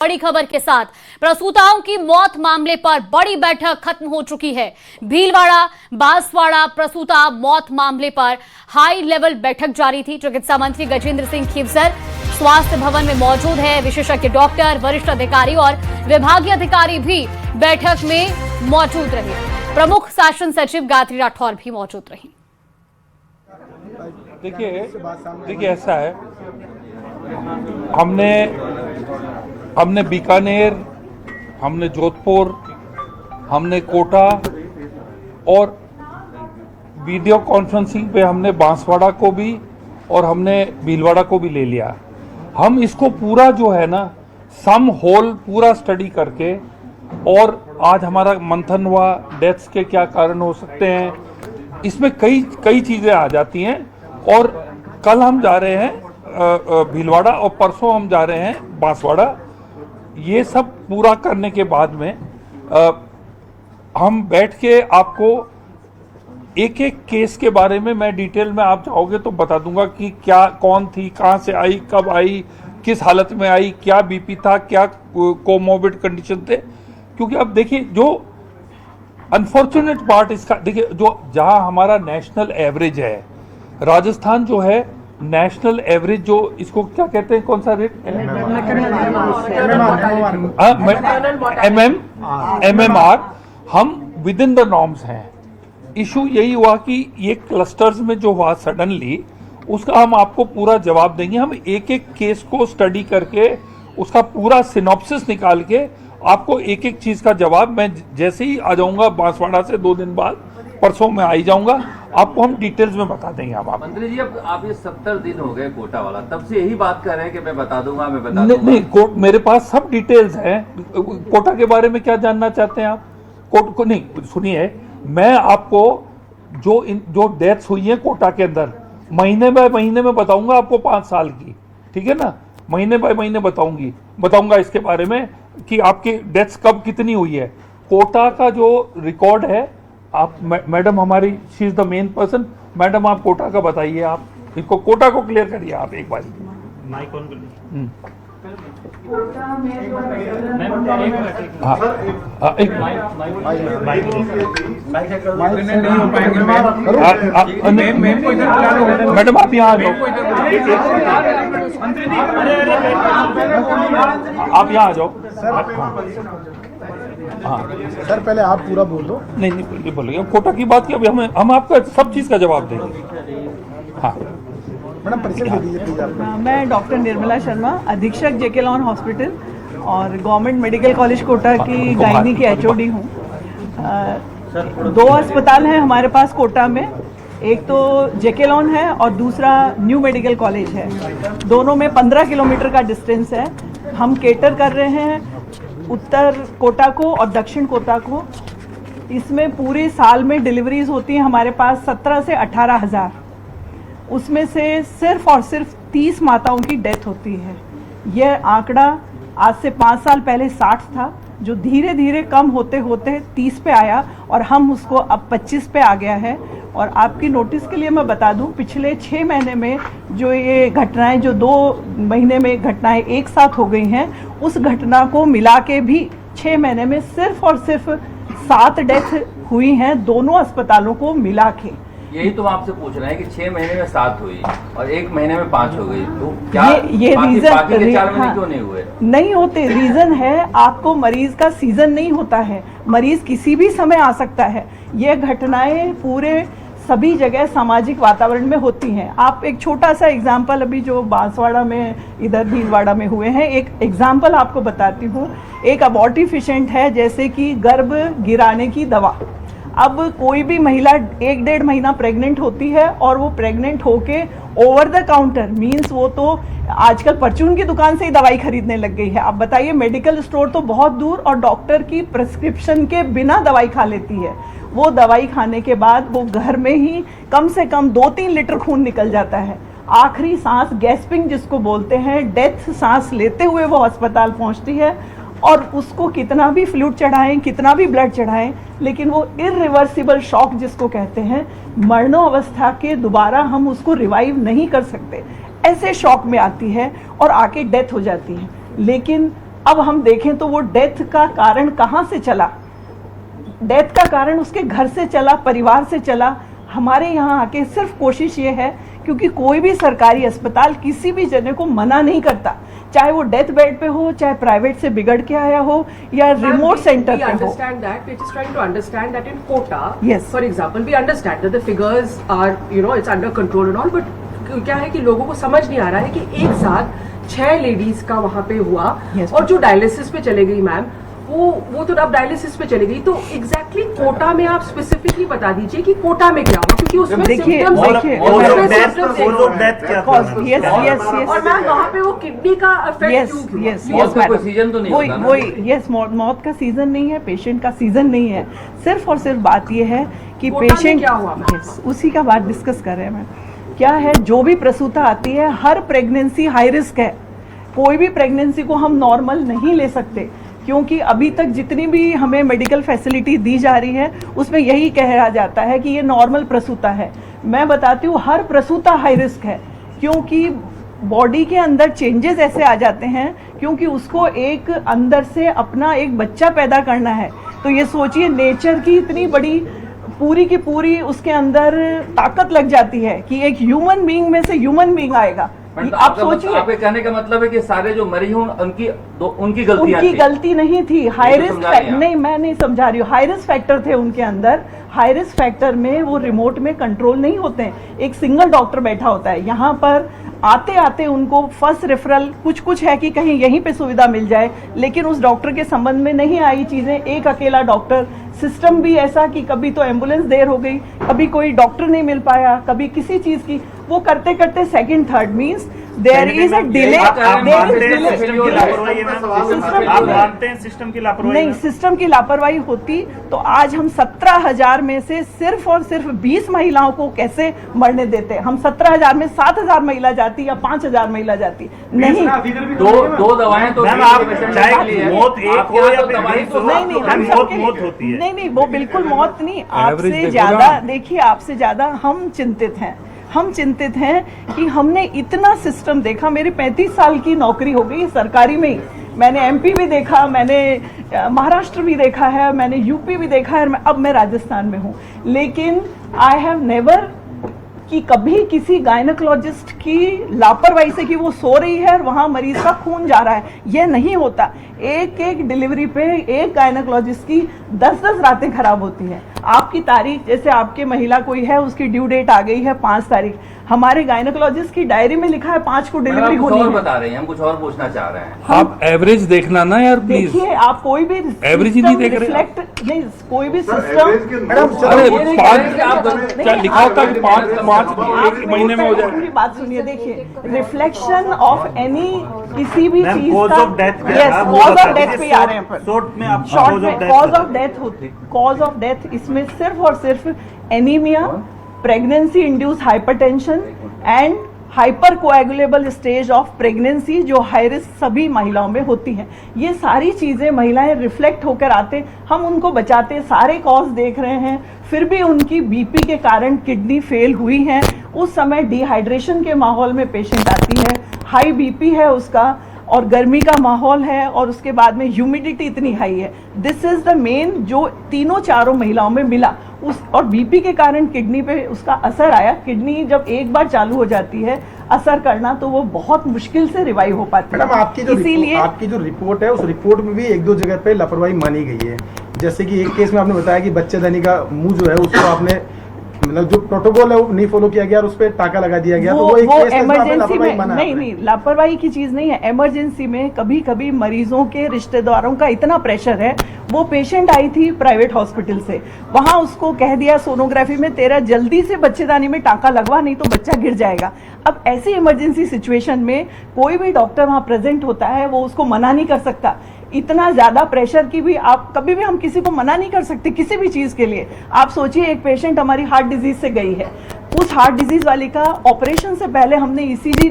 बड़ी खबर के साथ प्रसूताओं की मौत मामले पर बड़ी बैठक खत्म हो चुकी है। भीलवाड़ा बांसवाड़ा प्रसूता मौत मामले पर हाई लेवल बैठक जारी थी। चिकित्सा मंत्री गजेंद्र सिंह खीवसर स्वास्थ्य भवन में मौजूद है। विशेषज्ञ डॉक्टर, वरिष्ठ अधिकारी और विभागीय अधिकारी भी बैठक में मौजूद रहे। प्रमुख शासन सचिव गायत्री राठौर भी मौजूद रही। देखिए ऐसा है, हमने बीकानेर, हमने जोधपुर, हमने कोटा और वीडियो कॉन्फ्रेंसिंग पे हमने बांसवाड़ा को भी और हमने भीलवाड़ा को भी ले लिया। हम इसको पूरा जो है ना सम होल पूरा स्टडी करके, और आज हमारा मंथन हुआ डेथ्स के क्या कारण हो सकते हैं, इसमें कई चीज़ें आ जाती हैं। और कल हम जा रहे हैं भीलवाड़ा और परसों हम जा रहे हैं बांसवाड़ा। ये सब पूरा करने के बाद में हम बैठ के आपको एक एक केस के बारे में मैं डिटेल में, आप चाहोगे तो बता दूंगा कि क्या, कौन थी, कहाँ से आई, कब आई, किस हालत में आई, क्या बीपी था, क्या कोमोर्बिड कंडीशन थे। क्योंकि अब देखिए जो अनफॉर्चुनेट पार्ट इसका, देखिए जो जहाँ हमारा नेशनल एवरेज है, राजस्थान जो है नेशनल एवरेज जो इसको क्या कहते हैं, कौन सा रेट, MMR, हम विद इन द नॉर्म्स हैं। इशू यही हुआ कि ये क्लस्टर्स में जो हुआ सडनली, उसका हम आपको पूरा जवाब देंगे। हम एक एक केस को स्टडी करके उसका पूरा सिनॉप्सिस निकाल के आपको एक एक चीज का जवाब, मैं जैसे ही आ जाऊंगा बांसवाड़ा से 2 दिन बाद, परसों में आ ही जाऊंगा, आपको हम डिटेल्स में बता देंगे। आप मंत्री जी, अब आप ये 70 दिन हो गए कोटा वाला, तब से यही बात कर रहे हैं कि मैं बता दूंगा। नहीं, मेरे पास सब डिटेल्स हैं। कोटा के बारे में क्या जानना चाहते हैं आप? कोट को नहीं, सुनिए, मैं आपको जो डेथ्स हुई है कोटा के अंदर महीने बाय महीने में बताऊंगा आपको, 5 साल की, ठीक है ना, महीने बाय महीने बताऊंगा इसके बारे में कि आपकी डेथ्स कब कितनी हुई है। कोटा का जो रिकॉर्ड है, आप मैडम हमारी, she is the main person, madam आप कोटा का बताइए, आप इसको कोटा को क्लियर करिए आप एक बार। माइक ऑन कर मैडम आप यहाँ आ जाओ, आप यहाँ आ जाओ। हाँ सर, पहले आप पूरा बोल दो। नहीं बोलिए, कोटा की बात की अभी हम आपका सब चीज का जवाब देंगे। हाँ मैडम, परिचय दे दीजिए प्लीज आप। मैं डॉक्टर निर्मला शर्मा, अधीक्षक जेके लॉन हॉस्पिटल और गवर्नमेंट मेडिकल कॉलेज कोटा की गायनी की HOD हूँ। 2 अस्पताल हैं हमारे पास कोटा में, एक तो जेके लॉन है और दूसरा न्यू मेडिकल कॉलेज है। दोनों में 15 किलोमीटर का डिस्टेंस है। हम केटर कर रहे हैं उत्तर कोटा को और दक्षिण कोटा को। इसमें पूरे साल में डिलीवरीज होती हैं हमारे पास 17 से 18 हज़ार। उसमें से सिर्फ और सिर्फ 30 माताओं की डेथ होती है। यह आंकड़ा आज से 5 साल पहले 60 था, जो धीरे धीरे कम होते होते 30 पे आया और हम उसको अब 25 पे आ गया है। और आपकी नोटिस के लिए मैं बता दूं, पिछले 6 महीने में जो ये घटनाएं, जो 2 महीने में घटनाएं एक साथ हो गई हैं, उस घटना को मिला के भी 6 महीने में सिर्फ और सिर्फ 7 डेथ हुई हैं, दोनों अस्पतालों को मिला के। यही तो आपसे पूछ रहे हैं कि 6 महीने में 7 हुई और 1 महीने में 5 हो गई, तो क्या ये बाकी रीजन, 4 महीने क्यों नहीं हुए? नहीं होते, रीजन है आपको मरीज का सीजन नहीं होता है, मरीज किसी भी समय आ सकता है। ये घटनाएं पूरे सभी जगह सामाजिक वातावरण में होती हैं। आप एक छोटा सा एग्जाम्पल, अभी जो बांसवाड़ा में, इधर भीलवाड़ा में हुए हैं, एक एग्जाम्पल आपको बताती हूँ। एक अबॉर्टिफिशेंट है, जैसे कि गर्भ गिराने की दवा। अब कोई भी महिला 1-1.5 महीना प्रेग्नेंट होती है और वो प्रेग्नेंट होके ओवर द काउंटर, मींस वो तो आजकल परचून की दुकान से ही दवाई खरीदने लग गई है। आप बताइए, मेडिकल स्टोर तो बहुत दूर, और डॉक्टर की प्रिस्क्रिप्शन के बिना दवाई खा लेती है। वो दवाई खाने के बाद वो घर में ही कम से कम 2-3 लीटर खून निकल जाता है। आखिरी सांस, गैस्पिंग जिसको बोलते हैं, डेथ सांस लेते हुए वो अस्पताल पहुंचती है। और उसको कितना भी फ्लूइड चढ़ाएं, कितना भी ब्लड चढ़ाएं, लेकिन वो इरिवर्सिबल शॉक जिसको कहते हैं, मरणोवस्था के दोबारा हम उसको रिवाइव नहीं कर सकते। ऐसे शॉक में आती है और आके डेथ हो जाती है। लेकिन अब हम देखें तो वो डेथ का कारण कहाँ से चला? डेथ का कारण उसके घर से चला, परिवार से चला। हमारे यहाँ आके सिर्फ कोशिश ये है, क्योंकि कोई भी सरकारी अस्पताल किसी भी जने को मना नहीं करता, चाहे वो डेथ बेड पे हो, चाहे प्राइवेट से बिगड़ के आया हो या रिमोट सेंटर पे हो। understand that. We're just trying to understand that in Kota, Yes. for example, we understand that the figures are, it's under control and all, but क्या है कि लोगों को समझ नहीं आ रहा है कि एक साथ 6 लेडीज का वहाँ पे हुआ, Yes, और जो डायलिसिस पे चले गई मैम, वो तो अब डायलिसिस पे चली गई। तो एग्जैक्टली कोटा में आप स्पेसिफिकली बता दीजिए कि कोटा में क्या हुआ, क्योंकि उसमें देखिए, symptoms देखिए, उसमें और symptoms देखो। Yes, yes, yes. और मैम वहाँ पे वो किडनी का अफेक्ट यस क्यों हुआ? यस मौत का कोई सीजन तो नहीं होता ना? वही यस, मौत का सीजन नहीं है, पेशेंट का सीजन नहीं है। सिर्फ और सिर्फ बात ये है कि कोटा में पेशेंट क्या हुआ, मैम? यस, उसी का बात डिस्कस कर रहे हैं मैम। क्या है, जो भी प्रसूता आती है, हर प्रेगनेंसी हाई रिस्क है। कोई भी प्रेगनेंसी को हम नॉर्मल नहीं ले सकते, क्योंकि अभी तक जितनी भी हमें मेडिकल फैसिलिटी दी जा रही है उसमें यही कहा जाता है कि ये नॉर्मल प्रसूता है। मैं बताती हूँ, हर प्रसूता हाई रिस्क है, क्योंकि बॉडी के अंदर चेंजेस ऐसे आ जाते हैं, क्योंकि उसको एक अंदर से अपना एक बच्चा पैदा करना है। तो ये सोचिए, नेचर की इतनी बड़ी पूरी की पूरी उसके अंदर ताकत लग जाती है कि एक ह्यूमन बीइंग में से ह्यूमन बीइंग आएगा। आप सोचिए, आपके कहने का मतलब है कि सारे जो मरीज हों उनकी गलतियां उनकी थी। गलती नहीं थी, हाई ये तो रिस्क समझा रही हैं। नहीं, मैं नहीं समझा रही हूँ, हाई रिस्क फैक्टर थे उनके अंदर। हाई रिस्क फैक्टर में वो रिमोट में कंट्रोल नहीं होते हैं, एक सिंगल डॉक्टर बैठा होता है। यहाँ पर आते आते उनको फर्स्ट रेफरल कुछ है कि कहीं यहीं पे सुविधा मिल जाए, लेकिन उस डॉक्टर के संबंध में नहीं आई चीजें। एक अकेला डॉक्टर, सिस्टम भी ऐसा कि कभी तो एम्बुलेंस देर हो गई, कभी कोई डॉक्टर नहीं मिल पाया, कभी किसी चीज की, वो करते करते second third means there is a delay. आप मानते हैं सिस्टम की लापरवाही है? आप मानते हैं सिस्टम की लापरवाही? नहीं, सिस्टम की लापरवाही होती तो आज हम 17,000 में से सिर्फ और सिर्फ 20 महिलाओं को कैसे मरने देते? हम 17,000 में 7,000 महिला जाती या 5,000 महिला जाती? नहीं, दो दवाएं तो मैम, आप चाहे मौत एक हो या फिर दवाएं तो नहीं, हम मौत होती है। नहीं, वो बिल्कुल मौत नहीं। Average आपसे देखो ज्यादा, ना। देखिए, आपसे ज्यादा हम चिंतित हैं। हम चिंतित हैं कि हमने इतना सिस्टम देखा। मेरी 35 साल की नौकरी हो गई सरकारी में ही। मैंने एमपी भी देखा, मैंने महाराष्ट्र भी देखा है, मैंने यूपी भी देखा है, अब मैं राजस्थान में हूँ। लेकिन आई हैव नेवर कि कभी किसी गायनोकोलॉजिस्ट की लापरवाही से कि वो सो रही है और वहाँ मरीज का खून जा रहा है, ये नहीं होता। एक एक डिलीवरी पे एक गायनोकोलॉजिस्ट की 10-10 रातें खराब होती हैं। आपकी तारीख, जैसे आपके महिला कोई है, उसकी ड्यू डेट आ गई है 5 तारीख, हमारे गायनोकोलॉजिस्ट की डायरी में लिखा है 5 को डिलीवरी कुछ होनी और है। बता रहे हैं, हम कुछ और पूछना चाह रहे हैं। आप एवरेज देखना ना यार प्लीज। देखिए, आप कोई भी Average ही नहीं देख रहे। रिफ्लेक्ट नहीं, कोई भी सिस्टम। अरे ये नहीं कह रहे कि आप 5 क्या लिखा होता है कि 5 एक महीने में हो जाए? पूरी बात सुनिए, देखिए, रिफ्लेक्शन ऑफ एनी किसी भी मैम, चीज cause का, of death क्या यस, है? वो कॉज बता ऑफ डेथ दीजिए। पे आ रहे हैं पर शॉर्ट में आप शॉर्ट cause of में death कॉज बता ऑफ डेथ होती, कॉज ऑफ डेथ इसमें सिर्फ और सिर्फ anaemia, pregnancy induce hypertension and hyper coagulable stage of pregnancy, जो हाई रिस्क सभी महिलाओं में होती हैं। ये सारी चीजें महिलाएं रिफ्लेक्ट होकर आते, हम उनको बचाते, सारे कॉज देख रहे हैं, फिर भी उनकी बीपी के कारण किडनी फेल हुई है। उस समय डिहाइड्रेशन के माहौल में पेशेंट आती है, हाई बीपी है उसका, और गर्मी का माहौल है, और उसके बाद में ह्यूमिडिटी इतनी हाई है। दिस इज द मेन जो तीनों चारों महिलाओं में मिला उस, और बीपी के कारण किडनी पे उसका असर आया। किडनी जब एक बार चालू हो जाती है असर करना, तो वो बहुत मुश्किल से रिवाइव हो पाती है। मैडम, इसीलिए आपकी जो रिपोर्ट है, उस रिपोर्ट में भी 1-2 जगह पे लापरवाही मानी गई है। जैसे कि एक केस में आपने बताया कि बच्चेदानी का मुंह जो है उसको आपने, मतलब जो प्रोटोकॉल है वो नहीं फॉलो किया गया और उस पर टाका लगा दिया गया। तो वो एक केस है, इमरजेंसी में नहीं, लापरवाही की चीज नहीं है। इमरजेंसी में कभी कभी मरीजों के रिश्तेदारों का इतना प्रेशर है। वो पेशेंट आई थी प्राइवेट हॉस्पिटल से, वहां उसको कह दिया सोनोग्राफी में तेरा जल्दी से बच्चेदानी में टाका लगवा, नहीं तो बच्चा गिर जाएगा। अब ऐसी इमरजेंसी सिचुएशन में कोई भी डॉक्टर वहां प्रेजेंट होता है, वो उसको मना नहीं कर सकता। इतना ज्यादा प्रेशर की भी आप कभी भी हम किसी को मना नहीं कर सकते किसी भी चीज के लिए। आप सोचिए, एक पेशेंट हमारी हार्ट डिजीज से गई है, उस हार्ट डिजीज वाली का ऑपरेशन से पहले हमने ईसीजी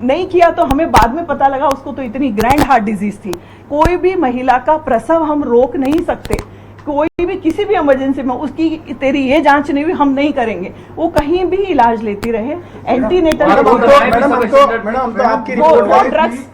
नहीं किया तो हमें बाद में पता लगा उसको तो इतनी ग्रैंड हार्ट डिजीज थी। कोई भी महिला का प्रसव हम रोक नहीं सकते, कोई भी किसी भी इमरजेंसी में उसकी तेरी ये जांच नहीं हुई, हम नहीं करेंगे। वो कहीं भी इलाज लेती रहे। एंटीनेटल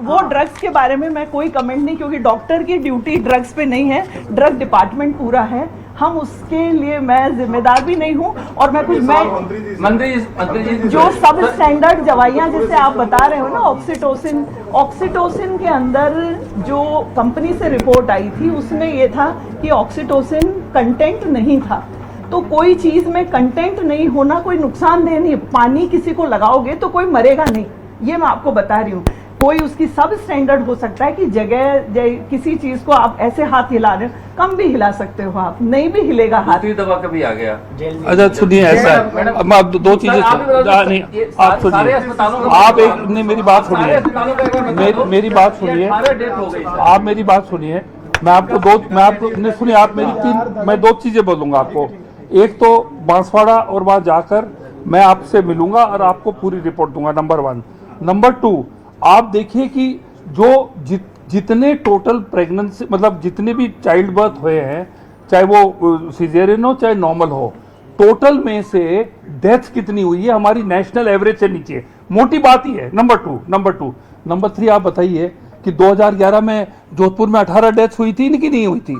वो ड्रग्स के बारे में मैं कोई कमेंट नहीं, क्योंकि डॉक्टर की ड्यूटी ड्रग्स पे नहीं है, ड्रग डिपार्टमेंट पूरा है, हम उसके लिए मैं जिम्मेदार भी नहीं हूँ। और मैं कुछ मंत्री जी जो सब स्टैंडर्ड दवाइयाँ जैसे आप बता रहे हो ना, ऑक्सीटोसिन के अंदर जो कंपनी से रिपोर्ट आई थी उसमें ये था कि ऑक्सीटोसिन कंटेंट नहीं था। तो कोई चीज में कंटेंट नहीं होना कोई नुकसानदेह नहीं। पानी किसी को लगाओगे तो कोई मरेगा नहीं, ये मैं आपको बता रही हूँ। कोई उसकी सब स्टैंडर्ड हो सकता है कि किसी चीज को आप ऐसे हाथ हिला रहे हो, कम भी हिला सकते हो आप, नहीं भी हिलेगा हाथ। दूसरी दवा कभी आ गया। अच्छा सुनिए, ऐसा है, अब आप दो चीजें नहीं, आप सुनिए, आप एक नहीं, मेरी बात सुनिए, मेरी बात सुनिए, आप मेरी बात सुनिए, मैं आपको सुनिए, आप मेरी मैं दो चीजें बोलूंगा आपको। एक तो बांसवाड़ा और वहां जाकर मैं आपसे मिलूंगा और आपको पूरी रिपोर्ट दूंगा, नंबर 1। नंबर 2, आप देखिए कि जो जितने टोटल प्रेगनेंसी, मतलब जितने भी चाइल्ड बर्थ हुए हैं, चाहे वो सिजेरियन हो चाहे नॉर्मल हो, टोटल में से डेथ कितनी हुई है हमारी नेशनल एवरेज से नीचे, मोटी बात ही है। नंबर 2। नंबर 3, आप बताइए कि 2011 में जोधपुर में 18 डेथ हुई थी कि नहीं हुई थी?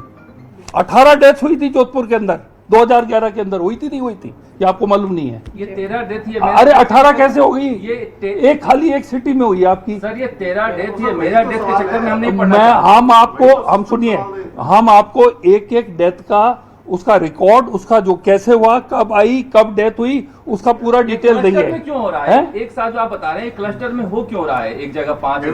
18 डेथ हुई थी जोधपुर के अंदर 2011 के अंदर, हुई थी नहीं हुई थी? ये आपको मालूम नहीं है? ये 13 डेथ, अरे 18 कैसे हो गई? ये एक खाली एक सिटी में हुई है आपकी। सर ये 13 डेथ, ये मेरा डेथ के चक्कर में हम नहीं पढ़ा। हम आपको एक एक डेथ का उसका रिकॉर्ड, उसका जो कैसे हुआ, कब आई, कब डेथ हुई, उसका पूरा डिटेल देंगे। क्लस्टर में क्यों हो रहा है? एक साथ जो आप बता रहे हैं क्लस्टर में हो क्यों रहा है? एक जगह 5,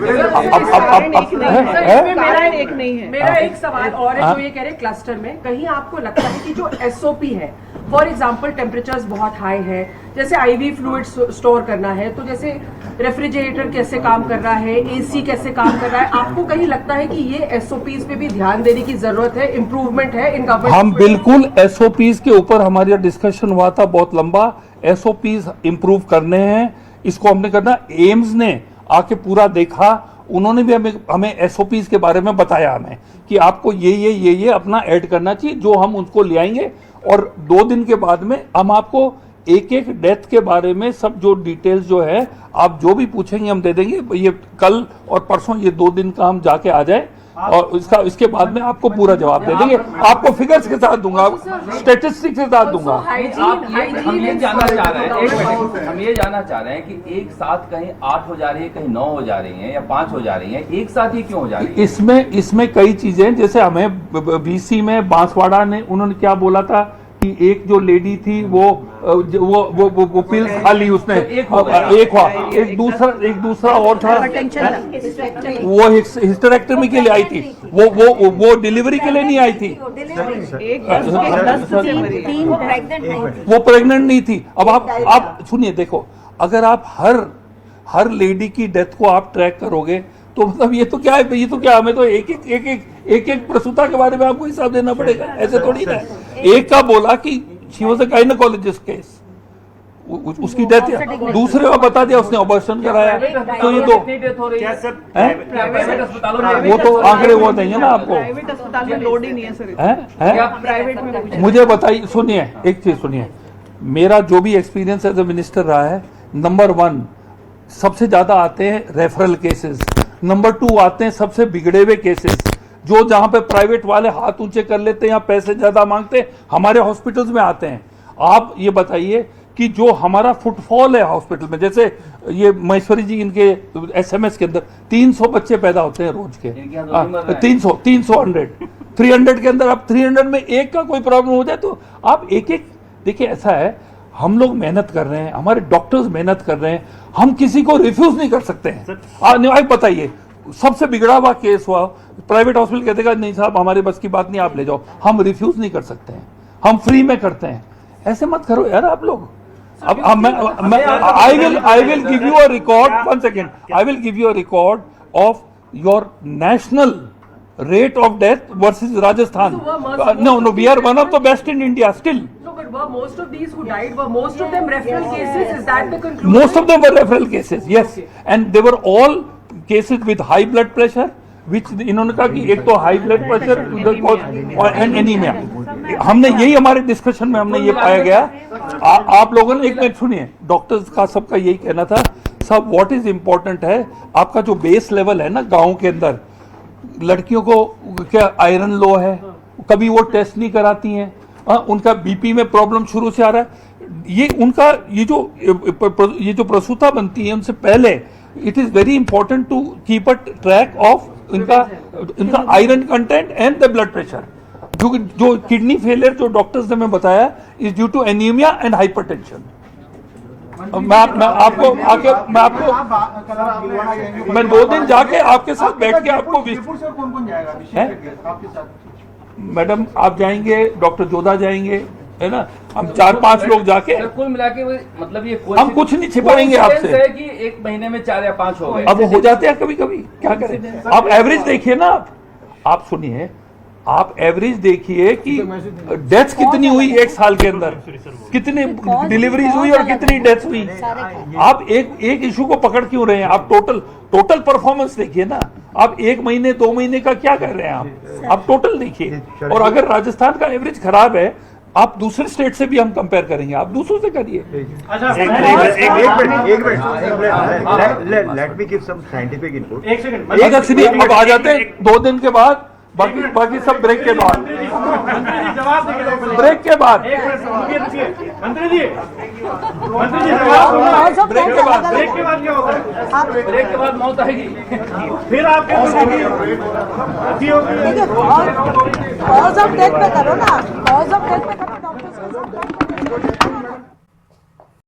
मेरा एक सवाल और है, जो ये कह रहे क्लस्टर में, कहीं आपको लगता है कि जो एसओपी है, फॉर एग्जाम्पल टेम्परेचर्स बहुत हाई है, जैसे आईवी फ्लूइड स्टोर करना है, तो जैसे रेफ्रिजरेटर कैसे काम कर रहा है, एसी कैसे काम कर रहा है, आपको कहीं लगता है कि ये एसओपीज पे भी ध्यान देने की जरूरत है, इम्प्रूवमेंट है इन गवर्नमेंट? हम बिल्कुल एसओपीज के ऊपर हमारा डिस्कशन हुआ था बहुत लंबा, एसओपीज इंप्रूव करने हैं, इसको हमने करना। एम्स ने आके पूरा देखा, उन्होंने भी हमें एसओपीज के बारे में बताया हमें कि आपको ये अपना ऐड करना चाहिए, जो हम उसको ले आएंगे। और 2 दिन के बाद में हम आपको एक एक डेथ के बारे में सब जो डिटेल्स जो है, आप जो भी पूछेंगे हम दे देंगे। ये कल और परसों, ये 2 दिन का हम जाके आ जाए और इसके बाद में आपको पूरा जवाब दे देंगे। आपको फिगर्स के साथ दूंगा, स्टेटिस्टिक्स के साथ दूंगा। हम ये जानना चाह रहे हैं, एक मिनट, हम ये जानना चाह रहे हैं कि एक साथ कहीं 8 हो जा रही है, कहीं 9 हो जा रही है या 5 हो जा रही है, एक साथ ही क्यों हो जा रही है? इसमें कई चीजें, जैसे हमें बीसी में बांसवाड़ा ने उन्होंने क्या बोला था कि एक जो लेडी थी वो पिल्स खा ली उसने, एक दूसरा और था, वो हिस्टेरेक्टमी के लिए आई थी, वो डिलीवरी के लिए नहीं आई थी, वो प्रेग्नेंट नहीं थी। अब आप सुनिए, देखो, अगर आप हर लेडी की डेथ को आप ट्रैक करोगे तो मतलब ये तो क्या है, हमें तो एक प्रसूता के बारे में आपको हिसाब देना पड़ेगा, ऐसे थोड़ी ना। एक का बोला कि she was a gynaecologist case, उसकी डेथ, दूसरे को बता दिया उसने ऑपरेशन कराया, तो ये तो वो तो आंकड़े वो नहीं है ना आपको। प्राइवेट अस्पताल में लोड ही नहीं है सर, प्राइवेट में। मुझे बताइए, सुनिए, एक चीज सुनिए, मेरा जो भी एक्सपीरियंस एज ए मिनिस्टर रहा है, नंबर 1 सबसे ज्यादा आते हैं रेफरल केसेस, नंबर 2 आते हैं सबसे बिगड़े हुए केसेस, जो जहां पे प्राइवेट वाले हाथ ऊंचे कर लेते हैं या पैसे ज्यादा मांगते हैं, हमारे हॉस्पिटल्स में आते हैं। आप ये बताइए कि जो हमारा फुटफॉल है हॉस्पिटल में, जैसे ये महेश्वरी जी, इनके एसएमएस के अंदर 300 बच्चे पैदा होते हैं रोज के, 300 के अंदर आप 300 में एक का कोई प्रॉब्लम हो जाए तो आप एक देखिए, ऐसा है, हम लोग मेहनत कर रहे हैं, हमारे डॉक्टर्स मेहनत कर रहे हैं, हम किसी को रिफ्यूज नहीं कर सकते हैं। आप बताइए, सबसे बिगड़ा हुआ केस हुआ, प्राइवेट हॉस्पिटल कहते हैं नहीं साहब हमारे बस की बात नहीं, आप ले जाओ, हम रिफ्यूज नहीं कर सकते हैं, हम फ्री में करते हैं। ऐसे मत करो यार आप लोग। अब I will give you a record, 1 second, I will give you a record of your national rate of death versus Rajasthan. No, we are one of the best in India still. No, but were most of these who died, were most of them referral cases? Is that the conclusion? Most of them were referral cases, yes. And they were all cases with high blood pressure, which इन्होंने कहा कि एक तो high blood pressure and anemia. हमने यही हमारे discussion में हमने ये पाया गया। आप लोगों ने, एक मिनट सुनिए, डॉक्टर्स का सबका यही कहना था, सब व्हाट इज इम्पोर्टेंट है आपका जो बेस लेवल है ना गांव के अंदर, लड़कियों को क्या आयरन लो है, कभी वो टेस्ट नहीं कराती हैं, उनका बीपी में प्रॉब्लम शुरू से आ रहा है, ये उनका ये जो प्रसूता बनती है उनसे पहले it is very important to keep a track of इनका iron content and the blood pressure. जो किडनी फेलियर जो डॉक्टर्स ने मैं बताया is due to anaemia and hypertension. मैं 2 दिन जाके आपके साथ बैठ के आपको कौन कौन जाएगा आपके साथ? मैडम आप जाएंगे, डॉक्टर जोधा जाएंगे, है ना, हम 4-5 लोग जाके कुल मिला के मतलब ये हम कुछ नहीं छिपाएंगे आपसे है कि एक महीने में 4 या 5 हो गए। अब हो जाते हैं कभी कभी, क्या करें। आप एवरेज देखिए ना, आप सुनिए, आप एवरेज देखिए कि डेथ्स कितनी हुई 1 साल के अंदर, कितनी डिलीवरीज हुई और कितनी डेथ्स हुई। आप एक इशू को पकड़ क्यों रहे हैं? आप टोटल परफॉर्मेंस देखिए ना। आप 1 महीने 2 महीने का क्या कर रहे हैं? आप टोटल देखिए। और अगर राजस्थान का एवरेज खराब है, आप दूसरे स्टेट से भी हम कंपेयर करेंगे, आप दूसरों से करिए। Let me give some scientific input. अब आ जाते हैं 2 दिन के बाद, बाकी सब ब्रेक के बाद, ब्रेक के बाद, मंत्री जी ब्रेक के बाद, ब्रेक के बाद क्या होगा? ब्रेक के बाद मौत आएगी, फिर आपके कॉज ऑफ डेथ पे करो ना, कॉज ऑफ डेथ पे करो डॉक्टर्स को।